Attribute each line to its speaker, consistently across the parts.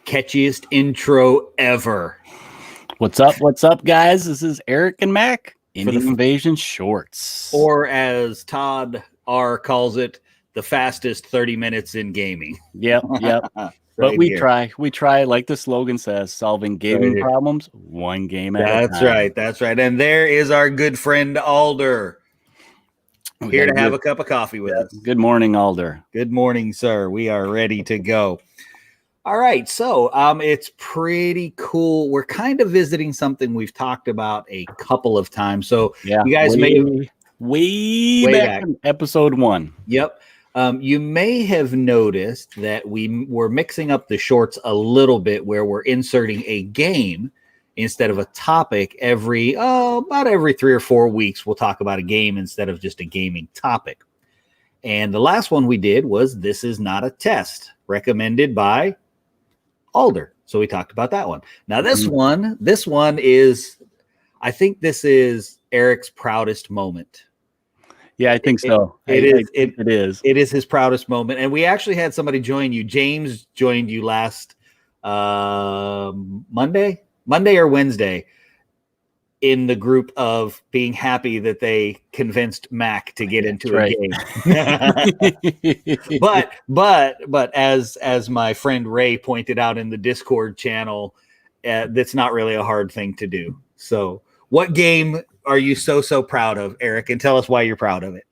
Speaker 1: Catchiest intro ever.
Speaker 2: What's up, guys? This is Eric and Mac, Indian Invasion Shorts.
Speaker 1: Or as Todd R. calls it, the fastest 30 minutes in gaming.
Speaker 2: Yep.
Speaker 1: Right,
Speaker 2: but we try, like the slogan says, solving gaming problems one game at a time.
Speaker 1: That's right. And there is our good friend Alder. Here to have a cup of coffee with us.
Speaker 2: Good morning, Alder.
Speaker 1: Good morning, sir. We are ready to go. All right, so it's pretty cool. We're kind of visiting something we've talked about a couple of times. So you guys way
Speaker 2: back in episode 1.
Speaker 1: Yep. You may have noticed that we were mixing up the shorts a little bit, where we're inserting a game instead of a topic about every 3 or 4 weeks. We'll talk about a game instead of just a gaming topic. And the last one we did was This Is Not a Test, recommended by Alder. So we talked about that one. Now this one is, I think this is Eric's proudest moment.
Speaker 2: Yeah, I think so.
Speaker 1: It is.
Speaker 2: It is.
Speaker 1: It is his proudest moment. And we actually had somebody join you. James joined you last Monday or Wednesday, in the group of being happy that they convinced Mac to get into a game. but as my friend Ray pointed out in the Discord channel, that's not really a hard thing to do. So what game are you so proud of, Eric? And tell us why you're proud of it.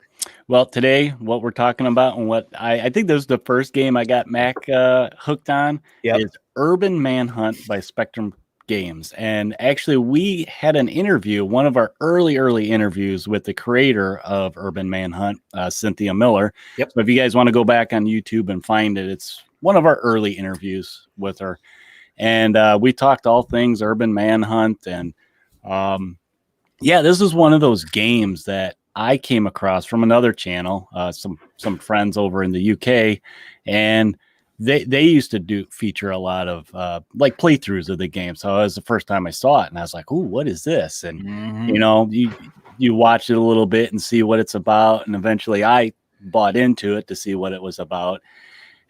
Speaker 2: Well, today, what we're talking about, and what I think this is the first game I got Mac hooked on, is Urban Manhunt by Spectrum Games. And actually, we had an interview, one of our early interviews with the creator of Urban Manhunt, Cynthia Miller.
Speaker 1: Yep.
Speaker 2: So if you guys want to go back on YouTube and find it, it's one of our early interviews with her. And we talked all things Urban Manhunt. And this is one of those games that I came across from another channel, some friends over in the UK, and they used to feature a lot of like playthroughs of the game. So it was the first time I saw it, and I was like, "Ooh, what is this?" And you watch it a little bit and see what it's about, and eventually I bought into it to see what it was about.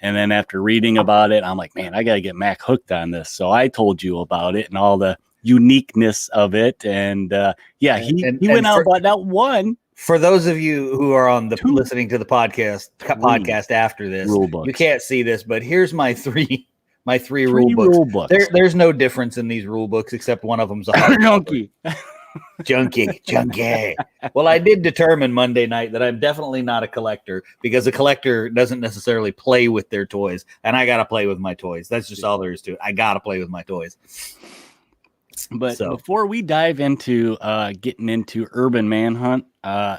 Speaker 2: And then after reading about it, I'm like, "Man, I got to get Mac hooked on this." So I told you about it and all the uniqueness of it, and he went out and bought that one.
Speaker 1: For those of you who are on listening to the podcast after this, you can't see this, but here's my three rule books. There's no difference in these rule books except one of them's a junky. Well, I did determine Monday night that I'm definitely not a collector, because a collector doesn't necessarily play with their toys, and I gotta play with my toys. That's just all there is to it. I gotta play with my toys.
Speaker 2: But before we dive into getting into Urban Manhunt,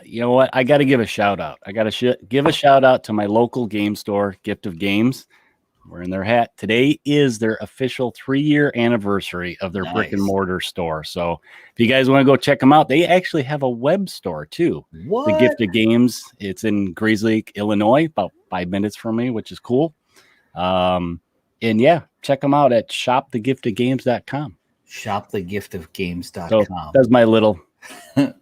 Speaker 2: you know what? I got to give a shout out. I got to give a shout out to my local game store, Gift of Games. Wearing their hat. Today is their official 3-year anniversary of their brick and mortar store. So if you guys want to go check them out, they actually have a web store too.
Speaker 1: What?
Speaker 2: The Gift of Games. It's in Grays Lake, Illinois, about 5 minutes from me, which is cool. And check them out at shopthegiftofgames.com.
Speaker 1: Shopthegiftofgames.com.
Speaker 2: So that's my little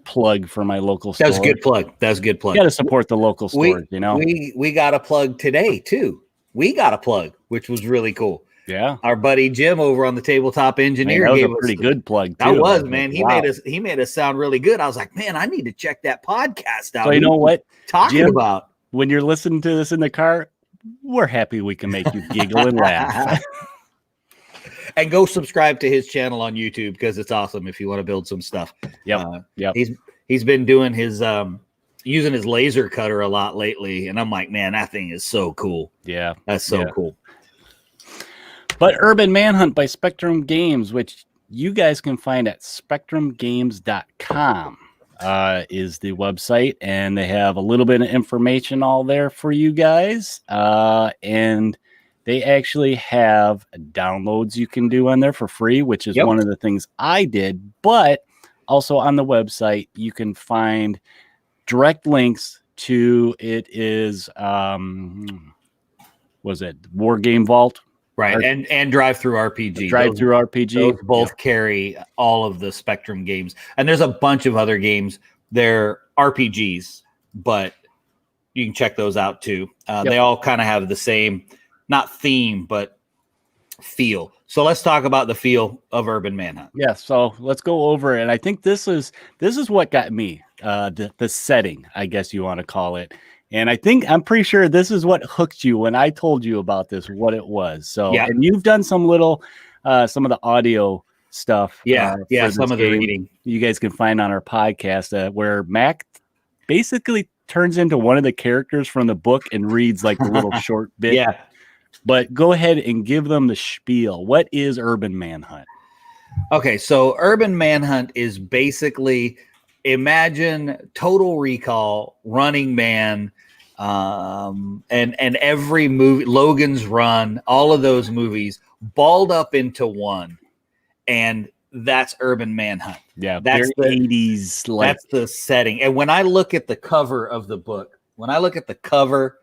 Speaker 2: plug for my local store.
Speaker 1: That's a good plug. You
Speaker 2: got to support the local stores, you know.
Speaker 1: We got a plug today too. We got a plug, which was really cool.
Speaker 2: Yeah.
Speaker 1: Our buddy Jim over on the Tabletop Engineer
Speaker 2: that was a pretty good plug too.
Speaker 1: That was, man. He made us sound really good. I was like, man, I need to check that podcast out.
Speaker 2: So you know what?
Speaker 1: Talking about
Speaker 2: when you're listening to this in the car, we're happy we can make you giggle and laugh.
Speaker 1: And go subscribe to his channel on YouTube, because it's awesome if you want to build some stuff.
Speaker 2: Yep.
Speaker 1: He's been doing his using his laser cutter a lot lately, and I'm like, man, that thing is so cool.
Speaker 2: Yeah,
Speaker 1: that's so cool.
Speaker 2: But Urban Manhunt by Spectrum Games, which you guys can find at spectrumgames.com, is the website, and they have a little bit of information all there for you guys. And they actually have downloads you can do on there for free, which is one of the things I did. But also on the website, you can find direct links to it is was it War Game Vault,
Speaker 1: right? And Drive Through RPG.
Speaker 2: Drive Through RPG.
Speaker 1: Those both carry all of the Spectrum games, and there's a bunch of other games. They're RPGs, but you can check those out too. They all kind of have the same, not theme, but feel. So let's talk about the feel of Urban Manhunt.
Speaker 2: Yeah, so let's go over it. And I think this is what got me, the setting, I guess you want to call it. And I'm pretty sure this is what hooked you when I told you about this, what it was. So, and you've done some little, some of the audio stuff.
Speaker 1: Some of the reading
Speaker 2: you guys can find on our podcast, where Mac basically turns into one of the characters from the book and reads like a little short bit.
Speaker 1: Yeah.
Speaker 2: But go ahead and give them the spiel. What is Urban Manhunt?
Speaker 1: Okay, so Urban Manhunt is basically, imagine Total Recall, Running Man, and every movie, Logan's Run, all of those movies balled up into one, and that's Urban Manhunt.
Speaker 2: Yeah,
Speaker 1: that's the
Speaker 2: 80s.
Speaker 1: That's the setting. And when I look at the cover of the book, when I look at the cover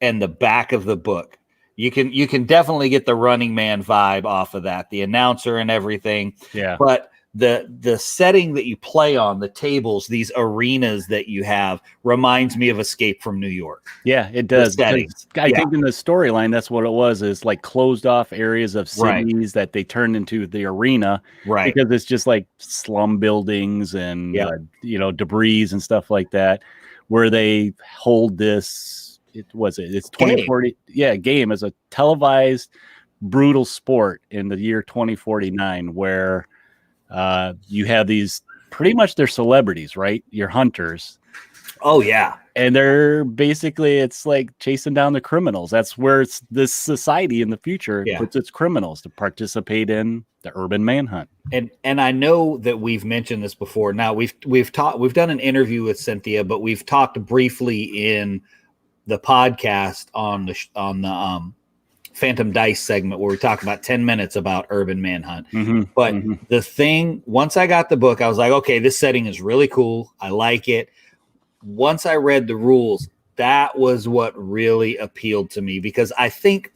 Speaker 1: and the back of the book, you can definitely get the Running Man vibe off of that, the announcer and everything.
Speaker 2: Yeah.
Speaker 1: But the setting that you play on, the tables, these arenas that you have, reminds me of Escape from New York.
Speaker 2: Yeah, it does. I think in the storyline, that's what it was, is like closed off areas of cities that they turned into the arena.
Speaker 1: Right.
Speaker 2: Because it's just like slum buildings and, debris and stuff like that, where they hold this. It's 2040. Game is a televised brutal sport in the year 2049, where you have these, pretty much they're celebrities, right? You're hunters.
Speaker 1: Oh yeah.
Speaker 2: And they're basically, it's like chasing down the criminals. That's where it's this society in the future puts its criminals to participate in the Urban Manhunt.
Speaker 1: And I know that we've mentioned this before. Now we've done an interview with Cynthia, but we've talked briefly in the podcast on the Phantom Dice segment where we talk about 10 minutes about Urban Manhunt. But the thing, once I got the book, I was like, okay, this setting is really cool. I like it. Once I read the rules, that was what really appealed to me, because I think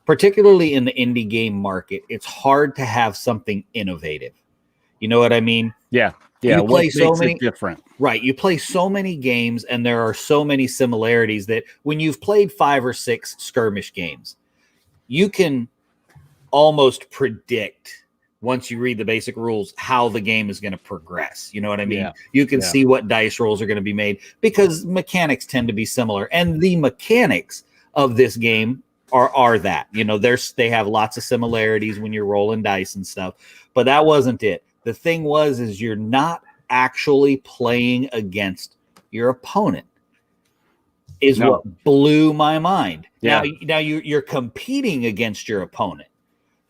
Speaker 1: particularly in the indie game market, it's hard to have something innovative. You know what I mean?
Speaker 2: Yeah.
Speaker 1: You play so many
Speaker 2: different.
Speaker 1: Right. You play so many games and there are so many similarities that when you've played 5 or 6 skirmish games, you can almost predict, once you read the basic rules, how the game is going to progress. You know what I mean?
Speaker 2: Yeah.
Speaker 1: You can see what dice rolls are going to be made because mechanics tend to be similar. And the mechanics of this game are that, they have lots of similarities when you're rolling dice and stuff, but that wasn't it. The thing is you're not actually playing against your opponent, is what blew my mind.
Speaker 2: Yeah.
Speaker 1: Now you're competing against your opponent,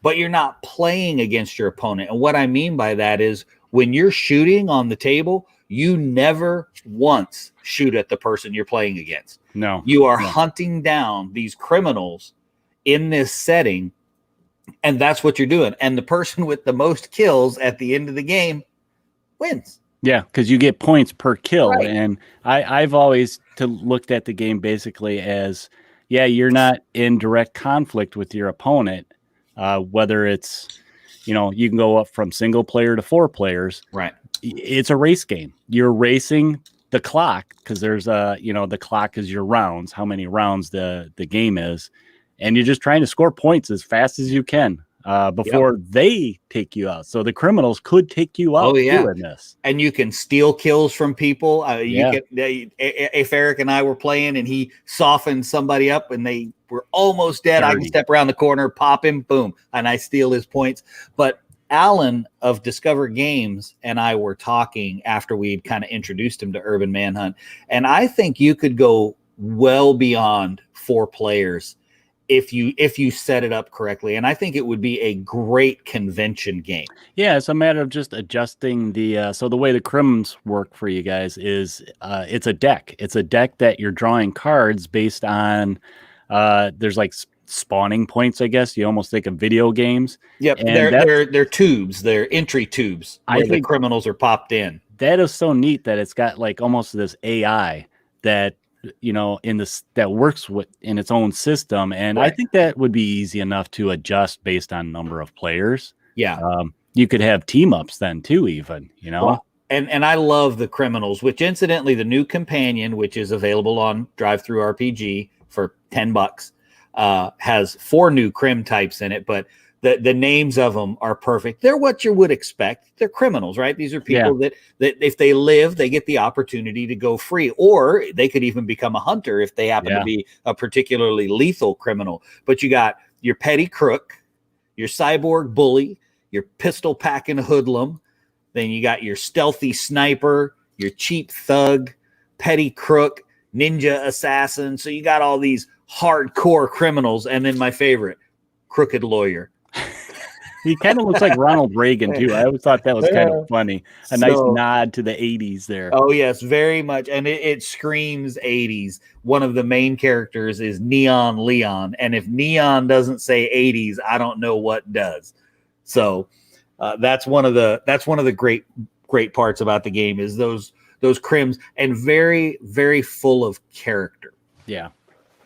Speaker 1: but you're not playing against your opponent. And what I mean by that is when you're shooting on the table, you never once shoot at the person you're playing against.
Speaker 2: No.
Speaker 1: You are hunting down these criminals in this setting, and that's what you're doing. And the person with the most kills at the end of the game wins.
Speaker 2: Yeah, because you get points per kill.
Speaker 1: Right.
Speaker 2: And I've always looked at the game basically as, you're not in direct conflict with your opponent, whether it's, you can go up from single player to 4 players.
Speaker 1: Right.
Speaker 2: It's a race game. You're racing the clock because there's the clock is your rounds, how many rounds the game is. And you're just trying to score points as fast as you can before they take you out. So the criminals could take you out doing this.
Speaker 1: And you can steal kills from people. If Eric and I were playing and he softened somebody up and they were almost dead, I can step around the corner, pop him, boom, and I steal his points. But Alan of Discover Games and I were talking after we'd kind of introduced him to Urban Manhunt. And I think you could go well beyond 4 players if you set it up correctly. And I think it would be a great convention game. Yeah,
Speaker 2: it's a matter of just adjusting the so the way the crims work for you guys is it's a deck. It's a deck that you're drawing cards based on there's like spawning points, I guess. You almost think of video games.
Speaker 1: Yep,
Speaker 2: And
Speaker 1: they're tubes, they're entry tubes where the
Speaker 2: think
Speaker 1: criminals are popped in.
Speaker 2: that is so neat that it's got like almost this AI that that works in its own system, and I think that would be easy enough to adjust based on number of players.
Speaker 1: Yeah,
Speaker 2: you could have team ups then too, even
Speaker 1: Well, and I love the criminals, which incidentally the new companion, which is available on Drive-Thru RPG for $10, has 4 new crim types in it, but the names of them are perfect. They're what you would expect. They're criminals, right? These are people that if they live, they get the opportunity to go free, or they could even become a hunter if they happen to be a particularly lethal criminal. But you got your petty crook, your cyborg bully, your pistol packing hoodlum. Then you got your stealthy sniper, your cheap thug, petty crook, ninja assassin. So you got all these hardcore criminals. And then my favorite, crooked lawyer.
Speaker 2: He kind of looks like Ronald Reagan too. I always thought that was kind of funny. A nice nod to the 80s there.
Speaker 1: Oh yes, very much. And it screams 80s. One of the main characters is Neon Leon. And if Neon doesn't say 80s, I don't know what does. So that's one of the great parts about the game is those crims, and very, very full of character.
Speaker 2: Yeah.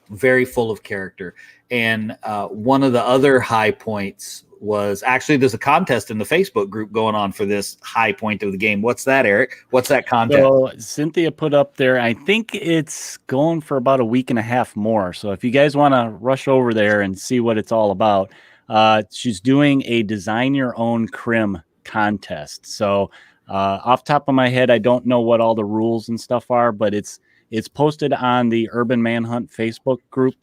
Speaker 1: Very full of character. And one of the other high points was actually there's a contest in the Facebook group going on for this high point of the game. What's that, Eric? What's that contest?
Speaker 2: So Cynthia put up there, I think it's going for about a week and a half more. So if you guys want to rush over there and see what it's all about, she's doing a design your own crim contest. So off top of my head, I don't know what all the rules and stuff are, but it's posted on the Urban Manhunt Facebook group.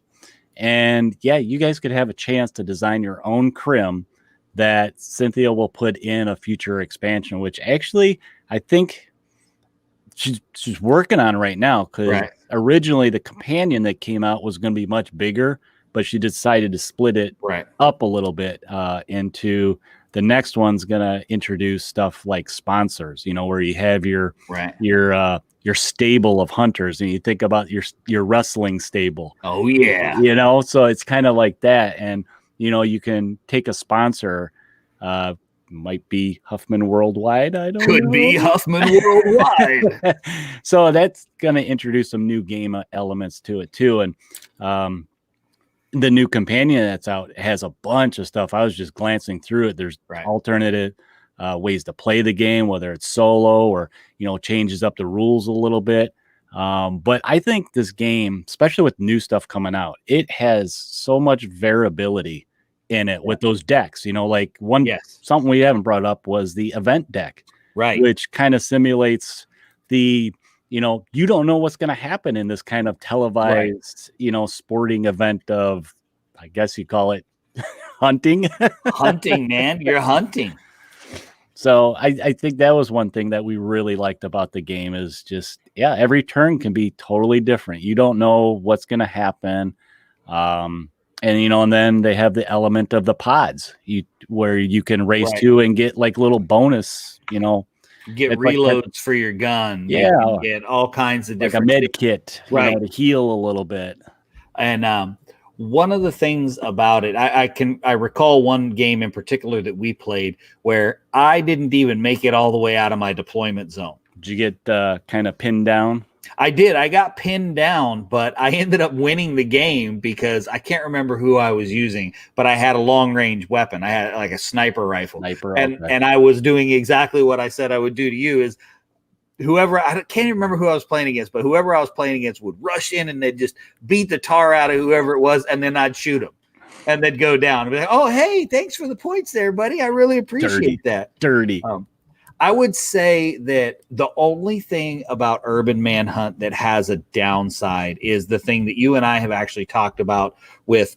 Speaker 2: And yeah, you guys could have a chance to design your own crim that Cynthia will put in a future expansion, which actually I think she's working on right now, because originally the companion that came out was going to be much bigger, but she decided to split it up a little bit into the next one's going to introduce stuff like sponsors, where you have your stable of hunters, and you think about your wrestling stable.
Speaker 1: Oh yeah.
Speaker 2: So it's kind of like that. And, you can take a sponsor, might be Huffman Worldwide. I don't know.
Speaker 1: Could be Huffman Worldwide.
Speaker 2: So that's going to introduce some new game elements to it too. And, the new companion that's out has a bunch of stuff. I was just glancing through it. There's alternative ways to play the game, whether it's solo or, changes up the rules a little bit. But I think this game, especially with new stuff coming out, it has so much variability in it with those decks. Like something we haven't brought up was the event deck, which kind of simulates the you don't know what's going to happen in this kind of televised, sporting event of, I guess you call it hunting.
Speaker 1: Hunting, man. You're hunting.
Speaker 2: So I think that was one thing that we really liked about the game is just, every turn can be totally different. You don't know what's going to happen. And then they have the element of the pods where you can race to and get like little bonus,
Speaker 1: get reloads for your gun.
Speaker 2: Yeah.
Speaker 1: You get all kinds of different
Speaker 2: like a med kit, to heal a little bit.
Speaker 1: And one of the things about it, I recall one game in particular that we played where I didn't even make it all the way out of my deployment zone.
Speaker 2: Did you get kind of pinned down?
Speaker 1: I did. I got pinned down, but I ended up winning the game because I can't remember who I was using, but I had a long range weapon. I had like a sniper rifle. And I was doing exactly what I said I would do to you is I can't even remember who I was playing against, but whoever I was playing against would rush in and they'd just beat the tar out of whoever it was. And then I'd shoot them and they'd go down and be like, oh, hey, thanks for the points there, buddy. I really appreciate that.
Speaker 2: Dirty.
Speaker 1: I would say that the only thing about Urban Manhunt that has a downside is the thing that you and I have actually talked about with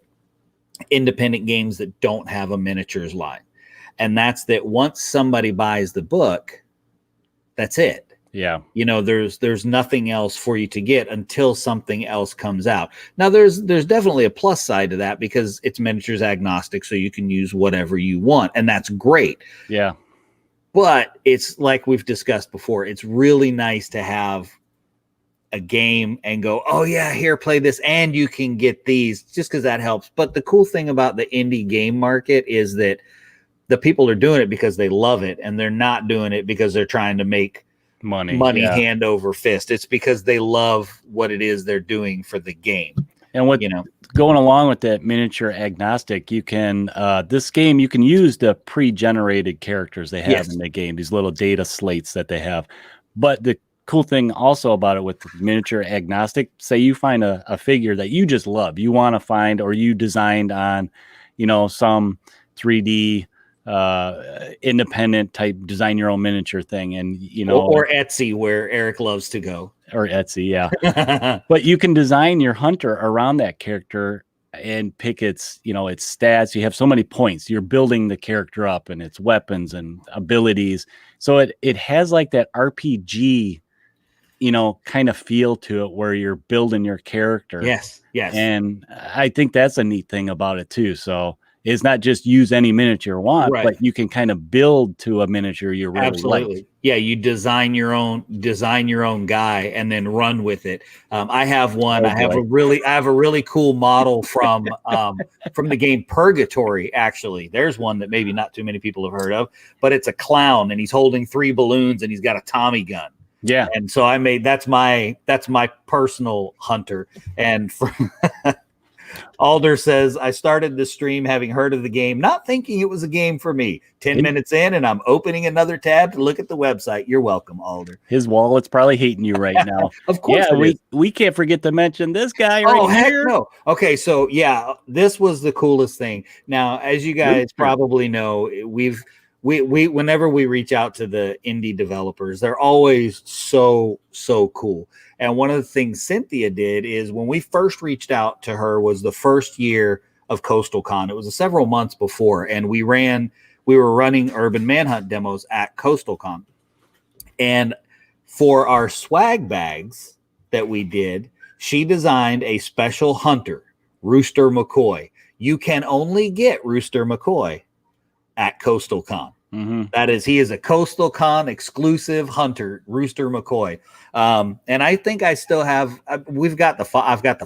Speaker 1: independent games that don't have a miniatures line. And that's that once somebody buys the book, that's it.
Speaker 2: Yeah.
Speaker 1: There's nothing else for you to get until something else comes out. Now there's definitely a plus side to that because it's miniatures agnostic, so you can use whatever you want. And that's great.
Speaker 2: Yeah. But
Speaker 1: it's like we've discussed before. It's really nice to have a game and go, oh yeah, here, play this, and you can get these, just because that helps. But the cool thing about the indie game market is that the people are doing it because they love it, and they're not doing it because they're trying to make money hand over fist. It's because they love what it is they're doing for the game.
Speaker 2: And what, going along with that miniature agnostic, you can this game, you can use the pre-generated characters they have in the game, these little data slates that they have. But the cool thing also about it with miniature agnostic, say you find a figure that you just love, you want to find, or you designed on, some 3D independent type design your own miniature thing, and
Speaker 1: or Etsy, where Eric loves to go,
Speaker 2: or Etsy, yeah. But you can design your hunter around that character and pick its its stats. You have so many points, you're building the character up and its weapons and abilities, so it has like that RPG kind of feel to it, where you're building your character.
Speaker 1: Yes
Speaker 2: And I think that's a neat thing about it too. So it's not just use any miniature you want, but you can kind of build to a miniature you really
Speaker 1: absolutely
Speaker 2: like.
Speaker 1: Yeah, you design your own guy and then run with it. I have one. I have a really cool model from the game Purgatory. Actually, there's one that maybe not too many people have heard of, but it's a clown and he's holding 3 balloons and he's got a Tommy gun.
Speaker 2: Yeah,
Speaker 1: and so I made that's my personal hunter. And from Alder says, I started the stream having heard of the game, not thinking it was a game for me. 10 minutes in, and I'm opening another tab to look at the website. You're welcome, Alder.
Speaker 2: His wallet's probably hating you right now.
Speaker 1: Of course.
Speaker 2: Yeah, we can't forget to mention this guy right here.
Speaker 1: Heck no. Okay, so yeah, this was the coolest thing. Now, as you guys probably know, we whenever we reach out to the indie developers, they're always so cool. And one of the things Cynthia did is, when we first reached out to her, was the first year of Coastal Con. It was several months before, and we were running Urban Manhunt demos at Coastal Con. And for our swag bags that we did, she designed a special hunter, Rooster McCoy. You can only get Rooster McCoy at Coastal Con. That is, he is a Coastal Con exclusive hunter, Rooster McCoy. And I think I still have, I've got the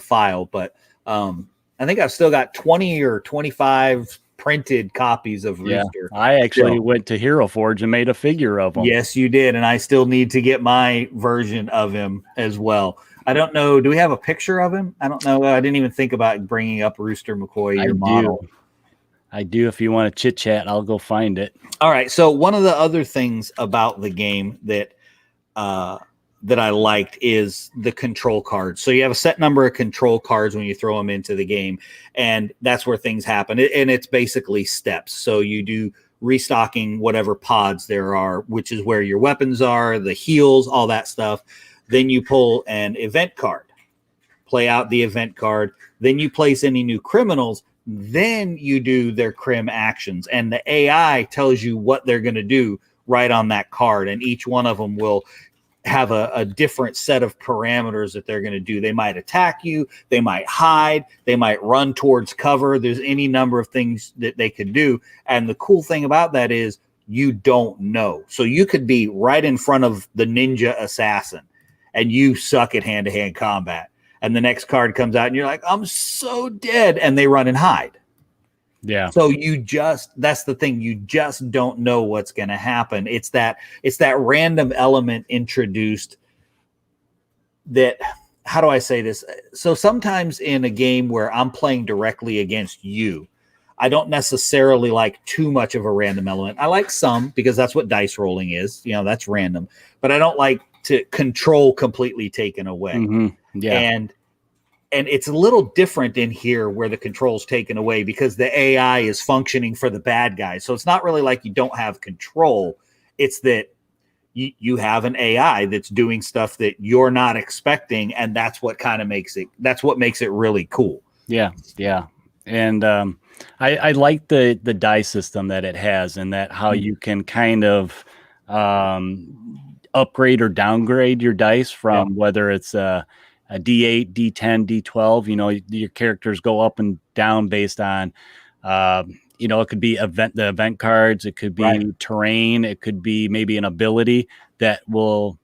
Speaker 1: file, but I think I've still got 20 or 25 printed copies of Rooster.
Speaker 2: I actually went to Hero Forge and made a figure of him.
Speaker 1: Yes, you did. And I still need to get my version of him as well. I don't know. Do we have a picture of him? I don't know. I didn't even think about bringing up Rooster McCoy, your model.
Speaker 2: I do. If you want to chit chat, I'll go find it.
Speaker 1: All right. So one of the other things about the game that I liked is the control cards. So you have a set number of control cards when you throw them into the game, and that's where things happen. And it's basically steps. So you do restocking whatever pods there are, which is where your weapons are, the heals, all that stuff. Then you pull an event card, play out the event card. Then you place any new criminals. Then you do their crim actions, and the AI tells you what they're going to do right on that card. And each one of them will have a different set of parameters that they're going to do. They might attack you. They might hide. They might run towards cover. There's any number of things that they could do. And the cool thing about that is you don't know. So you could be right in front of the ninja assassin and you suck at hand-to-hand combat. And the next card comes out and you're like, I'm so dead. And they run and hide.
Speaker 2: Yeah.
Speaker 1: So that's the thing. You just don't know what's going to happen. It's that random element introduced that, how do I say this? So sometimes in a game where I'm playing directly against you, I don't necessarily like too much of a random element. I like some, because that's what dice rolling is. That's random. But I don't like to control completely taken away.
Speaker 2: Yeah.
Speaker 1: And it's a little different in here where the control's taken away, because the AI is functioning for the bad guys. So it's not really like you don't have control. It's that you have an AI that's doing stuff that you're not expecting. And that's what makes it really cool.
Speaker 2: Yeah. Yeah. And I like the die system that it has, and that how you can kind of upgrade or downgrade your dice from whether it's a D8, D10, D12. Your characters go up and down based on it could be the event cards, it could be terrain, it could be maybe an ability that will,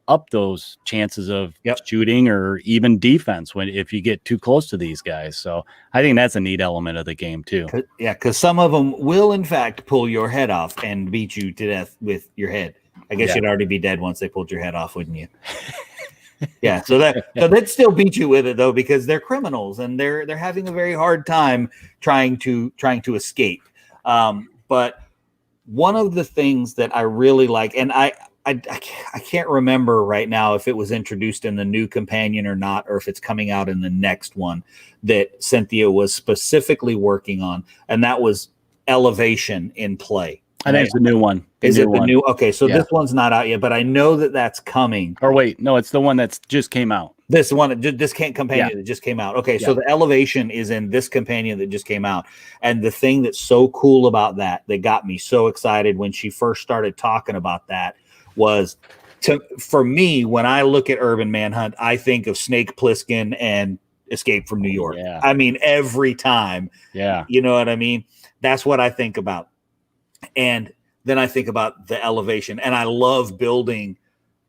Speaker 2: up those chances of shooting or even defense if you get too close to these guys. So I think that's a neat element of the game too.
Speaker 1: Yeah, because some of them will in fact pull your head off and beat you to death with your head. I guess you'd already be dead once they pulled your head off, wouldn't you? Yeah, so they'd still beat you with it though, because they're criminals and they're having a very hard time trying to escape. But one of the things that I really like, and I can't remember right now if it was introduced in the new companion or not, or if it's coming out in the next one that Cynthia was specifically working on, and that was elevation in play.
Speaker 2: I think it's the new one.
Speaker 1: Is it the new? Okay, so this one's not out yet, but I know that that's coming.
Speaker 2: Or wait, no, it's the one that's just came out.
Speaker 1: This one, this companion that just came out. Okay, so the elevation is in this companion that just came out. And the thing that's so cool about that got me so excited when she first started talking about that was, for me, when I look at Urban Manhunt, I think of Snake Plissken and Escape from New York.
Speaker 2: Yeah.
Speaker 1: I mean, every time.
Speaker 2: Yeah.
Speaker 1: You know what I mean? That's what I think about. And then I think about the elevation, and I love building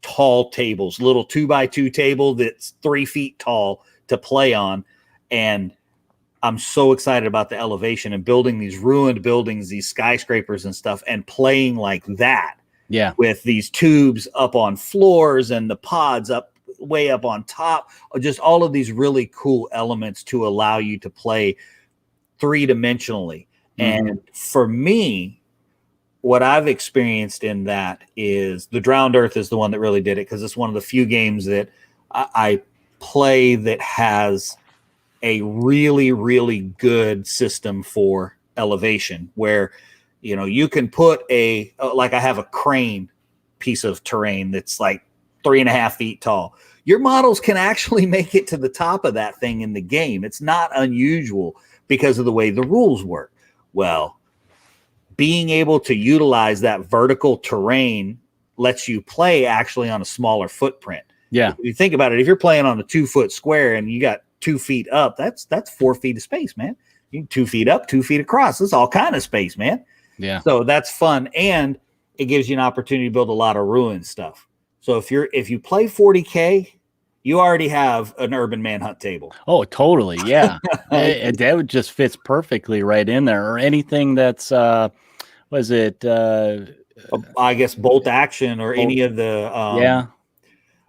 Speaker 1: tall tables, little 2x2 table that's 3 feet tall to play on. And I'm so excited about the elevation and building these ruined buildings, these skyscrapers and stuff, and playing like that.
Speaker 2: Yeah.
Speaker 1: With these tubes up on floors and the pods up way up on top, just all of these really cool elements to allow you to play 3-dimensionally. Mm-hmm. And for me, what I've experienced in that is the Drowned Earth is the one that really did it, because it's one of the few games that I play that has a really, really good system for elevation, where you can put like I have a crane piece of terrain that's like 3.5 feet tall. Your models can actually make it to the top of that thing in the game. It's not unusual because of the way the rules work. Well, being able to utilize that vertical terrain lets you play actually on a smaller footprint.
Speaker 2: Yeah.
Speaker 1: If you think about it, if you're playing on a 2-foot square and you got 2 feet up, that's 4 feet of space, man. You 2 feet up, 2 feet across. That's all kind of space, man.
Speaker 2: Yeah.
Speaker 1: So that's fun, and it gives you an opportunity to build a lot of ruin stuff. So if you play 40K, you already have an Urban Manhunt table.
Speaker 2: Oh, totally. Yeah. That would just fits perfectly right in there. Or anything that's I
Speaker 1: guess bolt action or any of the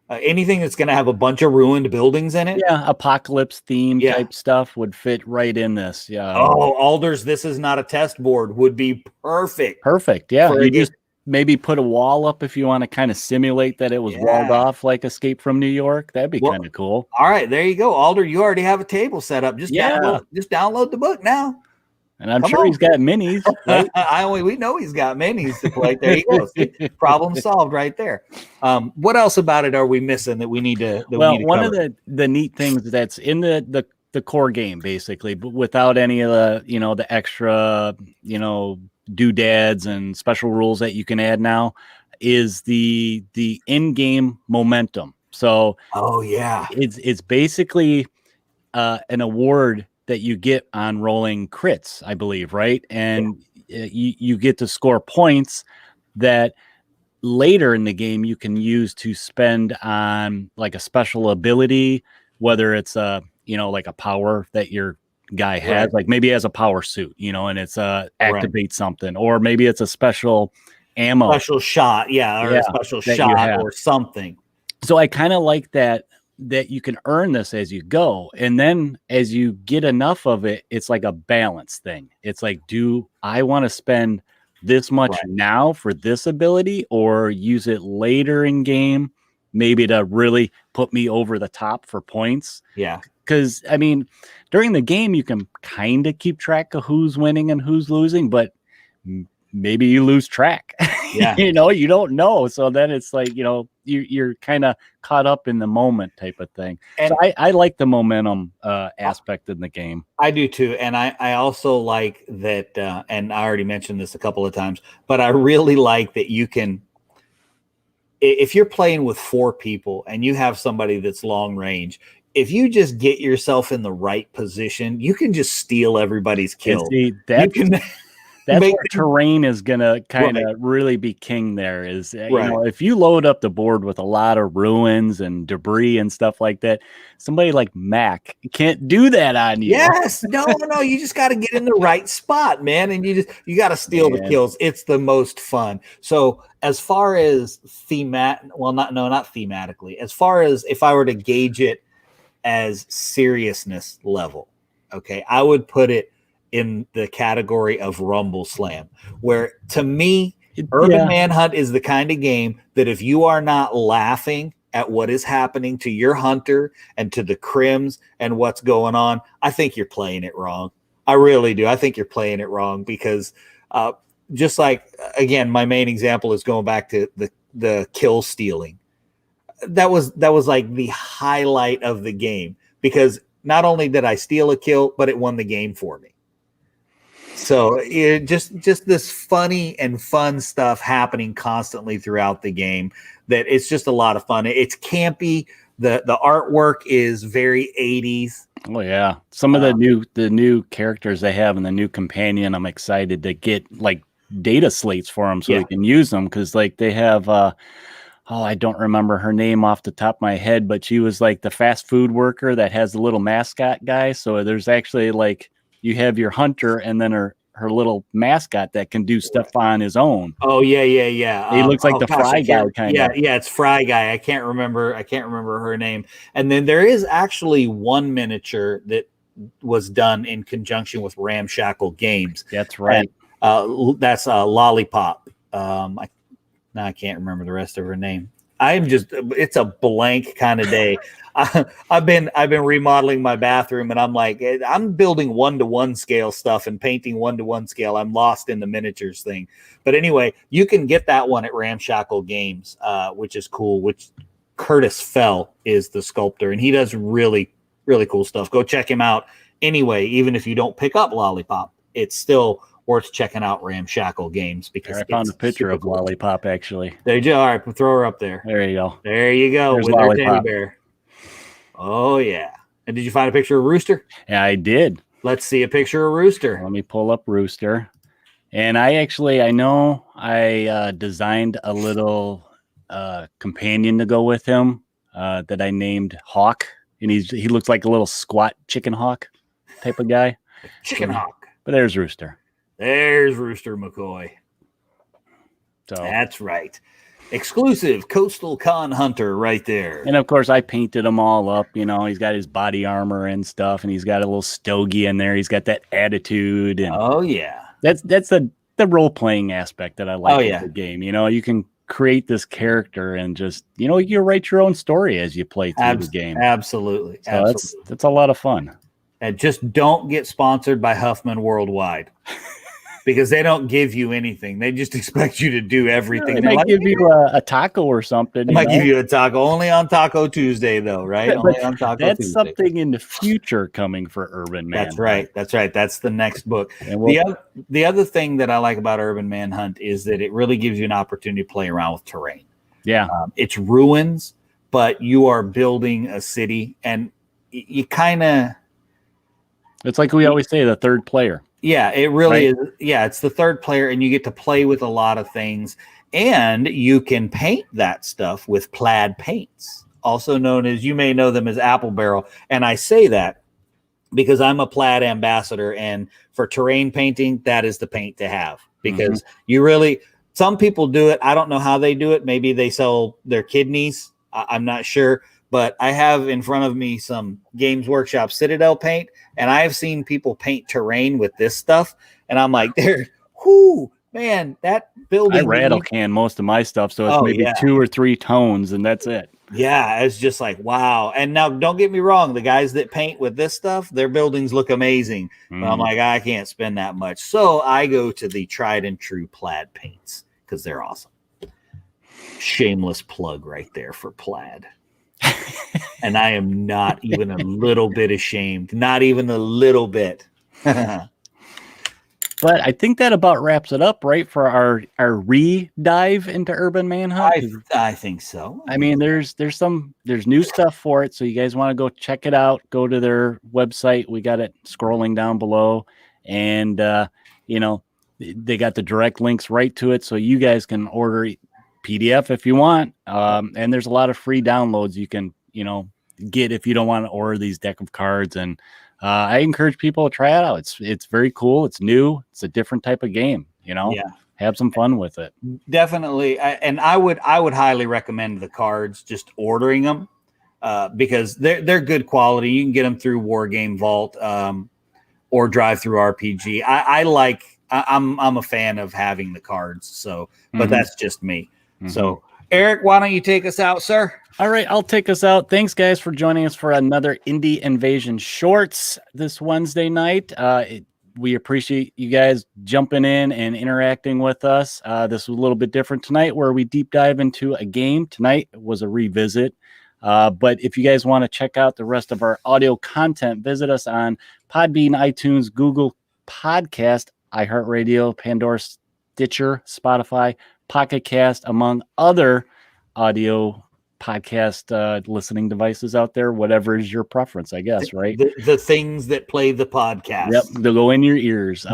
Speaker 1: anything that's going to have a bunch of ruined buildings in it.
Speaker 2: Yeah, apocalypse theme type stuff would fit right in this. Yeah.
Speaker 1: Oh, Alder's This Is Not a Test Board would be perfect.
Speaker 2: Perfect. Yeah. You just maybe put a wall up if you want to kind of simulate that it was walled off like Escape from New York. That'd be kind of cool.
Speaker 1: All right, there you go. Alder, you already have a table set up. Just download the book now.
Speaker 2: And I'm sure he's got minis. Right?
Speaker 1: We know he's got minis to play. There you go. See, problem solved right there. What else about it are we missing that we need to?
Speaker 2: One of the neat things that's in the core game, basically, but without any of the the extra doodads and special rules that you can add now, is the in-game momentum. So it's basically an award that you get on rolling crits, I believe, right? And you get to score points that later in the game you can use to spend on like a special ability, whether it's like a power that your guy has, like maybe he has a power suit, and it's activate something, or maybe it's a special ammo,
Speaker 1: special shot, or a special shot or something.
Speaker 2: So I kind of like that you can earn this as you go, and then as you get enough of it, it's like a balance thing. It's like, do I want to spend this much now for this ability, or use it later in game, maybe to really put me over the top for points?
Speaker 1: Yeah.
Speaker 2: Because, I mean, during the game, you can kind of keep track of who's winning and who's losing, but maybe you lose track.
Speaker 1: Yeah.
Speaker 2: You don't know. So then it's like, you're kind of caught up in the moment type of thing. And so I like the momentum aspect in the game.
Speaker 1: I do too. And I also like that, and I already mentioned this a couple of times, but I really like that you can, if you're playing with 4 people and you have somebody that's long range, if you just get yourself in the right position, you can just steal everybody's kill.
Speaker 2: See, that's
Speaker 1: Make
Speaker 2: where terrain is gonna kind of really be king. There is, you know, if you load up the board with a lot of ruins and debris and stuff like that, somebody like Mac can't do that on you.
Speaker 1: Yes, no, you just got to get in the right spot, man, and you got to steal the kills. It's the most fun. So as far as not thematically, as far as if I were to gauge it as seriousness level, okay, I would put it in the category of Rumble Slam, where to me, Urban Manhunt is the kind of game that if you are not laughing at what is happening to your hunter and to the crims and what's going on, I think you're playing it wrong. I really do. I think you're playing it wrong because just like, again, my main example is going back to the kill stealing. That was like the highlight of the game because not only did I steal a kill, but it won the game for me. So it just this funny and fun stuff happening constantly throughout the game that it's just a lot of fun. It's campy. The artwork is very 80s.
Speaker 2: Oh yeah. Some of the new characters they have and the new companion, I'm excited to get like data slates for them so we can use them because like they have I don't remember her name off the top of my head, but she was like the fast food worker that has the little mascot guy. So there's actually like you have your hunter and then her little mascot that can do stuff on his own.
Speaker 1: Oh yeah.
Speaker 2: He looks like the Fry guy kind of.
Speaker 1: Yeah, it's Fry guy. I can't remember her name. And then there is actually one miniature that was done in conjunction with Ramshackle Games.
Speaker 2: That's right.
Speaker 1: And, that's Lollipop. I can't remember the rest of her name. It's a blank kind of day. I've been remodeling my bathroom and I'm like, I'm building 1-to-1 scale stuff and painting 1-to-1 scale. I'm lost in the miniatures thing. But anyway, you can get that one at Ramshackle Games, which is cool, which Curtis Fell is the sculptor and he does really, really cool stuff. Go check him out. Anyway, even if you don't pick up Lollipop, it's still worth checking out Ramshackle Games because
Speaker 2: I found a picture of cool. Lollipop actually.
Speaker 1: There you go. All right, throw her up there.
Speaker 2: There you go.
Speaker 1: There you go.
Speaker 2: There's
Speaker 1: with
Speaker 2: Lollipop.
Speaker 1: her teddy bear. Oh yeah. And did you find a picture of Rooster?
Speaker 2: Yeah, I did.
Speaker 1: Let's see a picture of Rooster.
Speaker 2: Let me pull up Rooster. And I know I designed a little companion to go with him that I named Hawk, and he looks like a little squat chicken hawk type of guy.
Speaker 1: Chicken hawk.
Speaker 2: But there's Rooster.
Speaker 1: There's Rooster McCoy.
Speaker 2: So
Speaker 1: that's right. Exclusive Coastal Con Hunter right there.
Speaker 2: And of course, I painted him all up. You know, he's got his body armor and stuff, and he's got a little stogie in there. He's got that attitude. And
Speaker 1: oh yeah,
Speaker 2: that's the role playing aspect that I like of the game. You know, you can create this character and just you write your own story as you play through the game.
Speaker 1: Absolutely,
Speaker 2: so
Speaker 1: absolutely.
Speaker 2: That's a lot of fun.
Speaker 1: And just don't get sponsored by Huffman Worldwide. Because they don't give you anything. They just expect you to do everything.
Speaker 2: They might give you a taco or something.
Speaker 1: They might give you a taco. Only on Taco Tuesday, though, right? Only on Taco
Speaker 2: that's
Speaker 1: Tuesday.
Speaker 2: Something in the future coming for Urban Manhunt.
Speaker 1: That's right. That's the next book. The other thing that I like about Urban Manhunt is that it really gives you an opportunity to play around with terrain.
Speaker 2: Yeah.
Speaker 1: It's ruins, but you are building a city, and you kind of...
Speaker 2: It's like we always say, the third player.
Speaker 1: Yeah, it really is. Yeah, it's the third player, and you get to play with a lot of things. And you can paint that stuff with plaid paints, also known as, you may know them as Apple Barrel. And I say that because I'm a plaid ambassador. And for terrain painting, that is the paint to have. Because some people do it. I don't know how they do it. Maybe they sell their kidneys. I'm not sure. But I have in front of me some Games Workshop Citadel paint, and I've seen people paint terrain with this stuff, and I'm like, man, that building.
Speaker 2: I rattle can most of my stuff, so it's maybe 2 or 3 tones, and that's it.
Speaker 1: Yeah, it's just like, wow. And now, don't get me wrong, the guys that paint with this stuff, their buildings look amazing. But I'm like, I can't spend that much. So I go to the tried and true plaid paints because they're awesome. Shameless plug right there for plaid. And I am not even a little bit ashamed. Not even a little bit.
Speaker 2: But I think that about wraps it up, right? For our re-dive into Urban Manhunt.
Speaker 1: I think so.
Speaker 2: I mean, there's new stuff for it. So you guys want to go check it out, go to their website. We got it scrolling down below. And They got the direct links right to it, so you guys can order PDF if you want. And there's a lot of free downloads you can, get if you don't want to order these deck of cards. And I encourage people to try it out. It's very cool. It's new. It's a different type of game.
Speaker 1: Yeah.
Speaker 2: Have some fun with it.
Speaker 1: Definitely. I would highly recommend the cards, just ordering them, because they're good quality. You can get them through War Game Vault, or Drive Through RPG. I'm a fan of having the cards. So, but that's just me. So, Eric, why don't you take us out, sir?
Speaker 2: All right, I'll take us out. Thanks, guys, for joining us for another Indie Invasion Shorts this Wednesday night. We appreciate you guys jumping in and interacting with us. This was a little bit different tonight, where we deep dive into a game. Tonight was a revisit. But if you guys want to check out the rest of our audio content, visit us on Podbean, iTunes, Google Podcast, iHeartRadio, Pandora, Stitcher, Spotify, Pocket Cast, among other audio podcast listening devices out there. Whatever is your preference, I guess, right?
Speaker 1: The things that play the podcast.
Speaker 2: Yep, they'll go in your ears.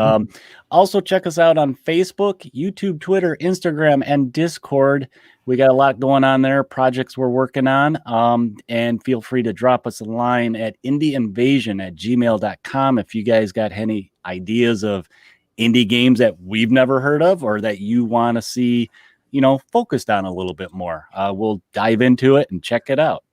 Speaker 2: Also, check us out on Facebook, YouTube, Twitter, Instagram, and Discord. We got a lot going on there, projects we're working on. And feel free to drop us a line at indieinvasion@gmail.com if you guys got any ideas of indie games that we've never heard of, or that you want to see, focused on a little bit more. We'll dive into it and check it out.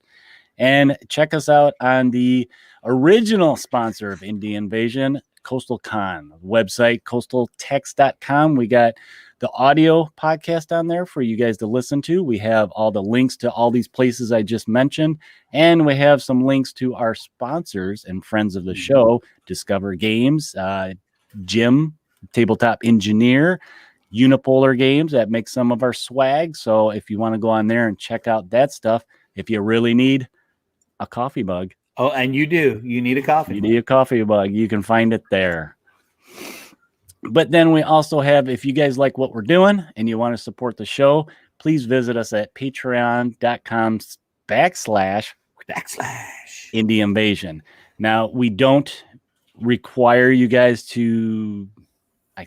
Speaker 2: And check us out on the original sponsor of Indie Invasion, Coastal Con website, coastaltext.com. We got the audio podcast on there for you guys to listen to. We have all the links to all these places I just mentioned, and we have some links to our sponsors and friends of the show, Discover Games, Jim, Tabletop Engineer, Unipolar Games that make some of our swag. So if you want to go on there and check out that stuff, if you really need a coffee mug.
Speaker 1: Oh, and you need a coffee mug.
Speaker 2: You need a coffee mug. You can find it there. But then we also have, if you guys like what we're doing and you want to support the show, please visit us at patreon.com/Indie Invasion. Now, we don't require you guys to, I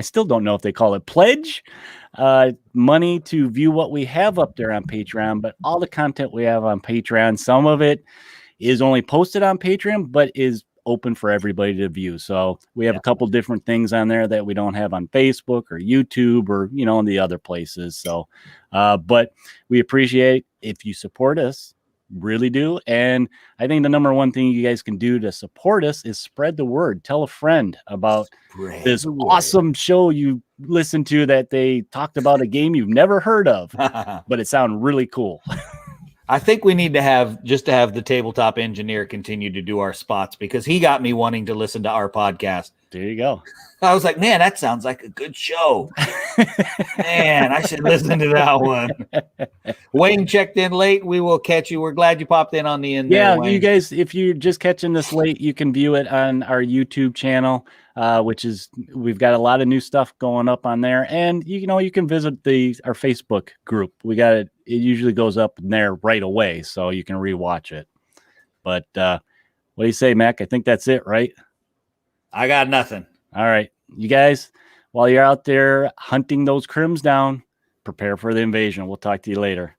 Speaker 2: still don't know if they call it pledge money to view what we have up there on Patreon, but all the content we have on Patreon, some of it is only posted on Patreon, but is open for everybody to view. So we have a couple different things on there that we don't have on Facebook or YouTube or, in the other places. So, but we appreciate if you support us, really do. And I think the number one thing you guys can do to support us is spread the word. Tell a friend about this awesome show you listened to that they talked about a game you've never heard of, but it sounded really cool.
Speaker 1: I think we need to have the tabletop engineer continue to do our spots, because he got me wanting to listen to our podcast.
Speaker 2: There you go.
Speaker 1: I was like, man, that sounds like a good show. Man, I should listen to that one. Wayne checked in late. We will catch you. We're glad you popped in on the end.
Speaker 2: Yeah,
Speaker 1: there,
Speaker 2: you guys, if you're just catching this late, you can view it on our YouTube channel, we've got a lot of new stuff going up on there. And, you can visit our Facebook group. We got it. It usually goes up there right away, so you can rewatch it. But what do you say, Mac? I think that's it, right?
Speaker 1: I got nothing.
Speaker 2: All right. You guys, while you're out there hunting those crims down, prepare for the invasion. We'll talk to you later.